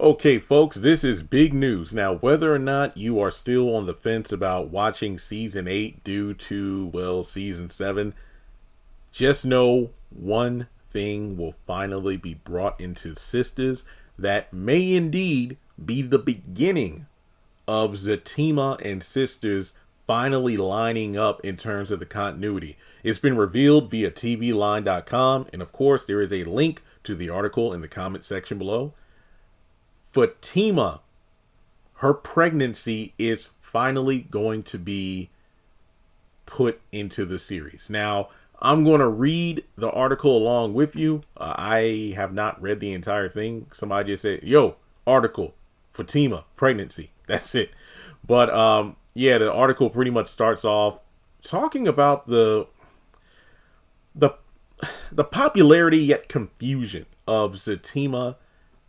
Okay, folks, this is big news. Now, whether or not you are still on the fence about watching season 8 due to, well, season 7, just know one thing will finally be brought into Sistas that may indeed be the beginning of Zatima and Sisters finally lining up in terms of the continuity. It's been revealed via tvline.com, and of course, there is a link to the article in the comment section below. Fatima, her pregnancy is finally going to be put into the series. Now, I'm going to read the article along with you. I have not read the entire thing. Somebody just said, yo, article, Fatima, pregnancy. That's it. But yeah, the article pretty much starts off talking about the popularity yet confusion of Zatima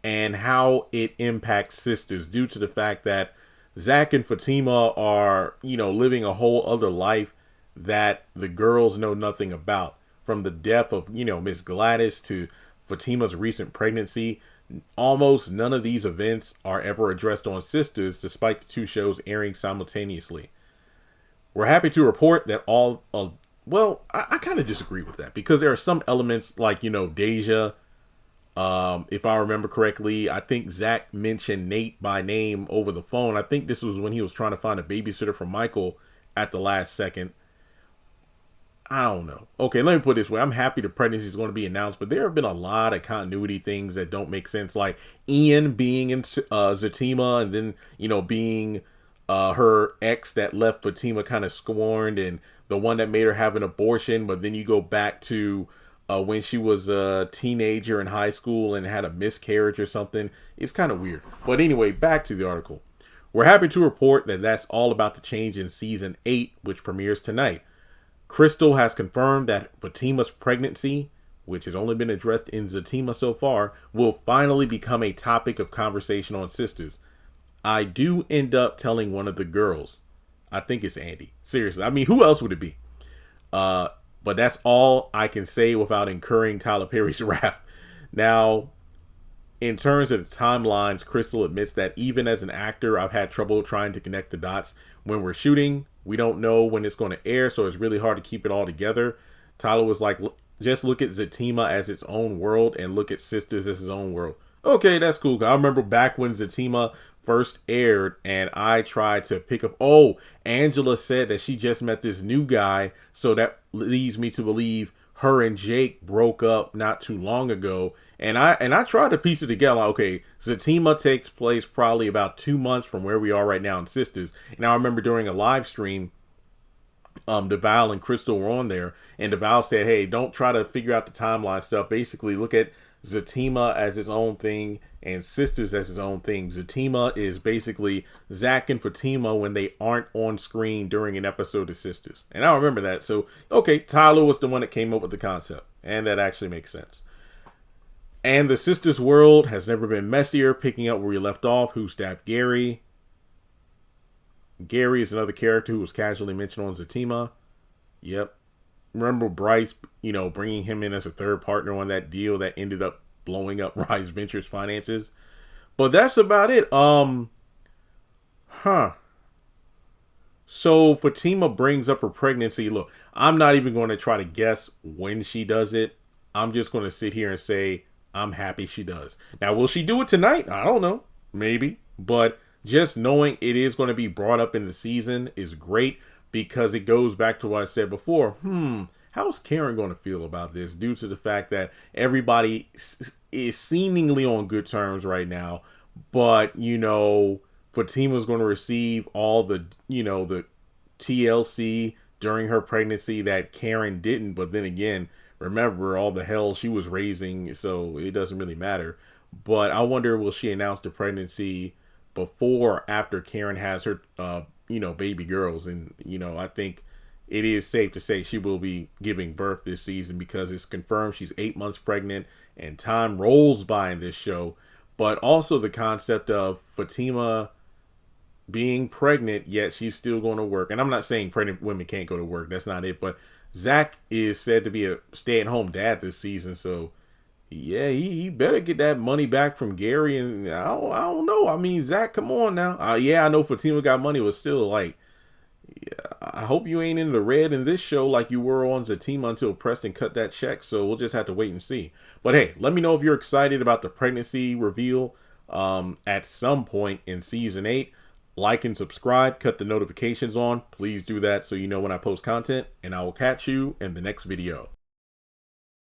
and how it impacts Sisters due to the fact that Zach and Fatima are, living a whole other life that the girls know nothing about. From the death of, Miss Gladys to Fatima's recent pregnancy, almost none of these events are ever addressed on Sisters, despite the two shows airing simultaneously. We're happy to report that I kind of disagree with that, because there are some elements like, Deja. If I remember correctly, I think Zach mentioned Nate by name over the phone. I think this was when he was trying to find a babysitter for Michael at the last second. I don't know. Okay, let me put it this way. I'm happy the pregnancy is going to be announced, but there have been a lot of continuity things that don't make sense, like Ian being in Zatima and then, being her ex that left Fatima kind of scorned, and the one that made her have an abortion, but then you go back to when she was a teenager in high school and had a miscarriage or something. It's kind of weird. But anyway, back to the article. We're happy to report that that's all about to change in season 8, which premieres tonight. Crystal has confirmed that Fatima's pregnancy, which has only been addressed in Zatima so far, will finally become a topic of conversation on Sisters. I do end up telling one of the girls. I think it's Andy. Seriously. I mean, who else would it be? But that's all I can say without incurring Tyler Perry's wrath. Now, in terms of the timelines, Crystal admits that even as an actor, I've had trouble trying to connect the dots. When we're shooting, we don't know when it's going to air, so it's really hard to keep it all together. Tyler was like, just look at Zatima as its own world and look at Sisters as its own world. Okay, that's cool. I remember back when Zatima first aired and I tried to pick up, Angela said that she just met this new guy, so that leads me to believe her and Jake broke up not too long ago. And I tried to piece it together. Like, okay, Zatima takes place probably about 2 months from where we are right now in Sisters. And I remember during a live stream, DeVal and Crystal were on there, and DeVal said, hey, don't try to figure out the timeline stuff. Basically, look at Zatima as its own thing and Sisters as its own thing. Zatima is basically Zach and Fatima when they aren't on screen during an episode of Sisters. And I remember that. So, okay, Tyler was the one that came up with the concept, and that actually makes sense. And the Sisters world has never been messier, picking up where we left off. Who stabbed Gary? Gary is another character who was casually mentioned on Zatima. Yep. Remember Bryce, bringing him in as a third partner on that deal that ended up blowing up Rise Ventures finances. But that's about it. So Fatima brings up her pregnancy. Look, I'm not even going to try to guess when she does it. I'm just going to sit here and say, I'm happy she does. Now, will she do it tonight? I don't know. Maybe. But just knowing it is going to be brought up in the season is great, because it goes back to what I said before. How's Karen going to feel about this, due to the fact that everybody is seemingly on good terms right now, but, Fatima's going to receive all the, the TLC during her pregnancy that Karen didn't. But then again, remember all the hell she was raising, so it doesn't really matter. But I wonder, will she announce the pregnancy before or after Karen has her, baby girls? And, I think it is safe to say she will be giving birth this season, because it's confirmed she's 8 months pregnant, and time rolls by in this show. But also the concept of Fatima being pregnant, yet she's still going to work. And I'm not saying pregnant women can't go to work. That's not it. But Zach is said to be a stay-at-home dad this season, so Yeah, he better get that money back from Gary. And I don't know. I mean, Zach, come on now. Yeah, I know Fatima got money, but still, like, I hope you ain't in the red in this show like you were on Zatima until Preston cut that check. So we'll just have to wait and see. But hey, let me know if you're excited about the pregnancy reveal at some point in season 8. Like and subscribe, cut the notifications on. Please do that so you know when I post content, and I will catch you in the next video.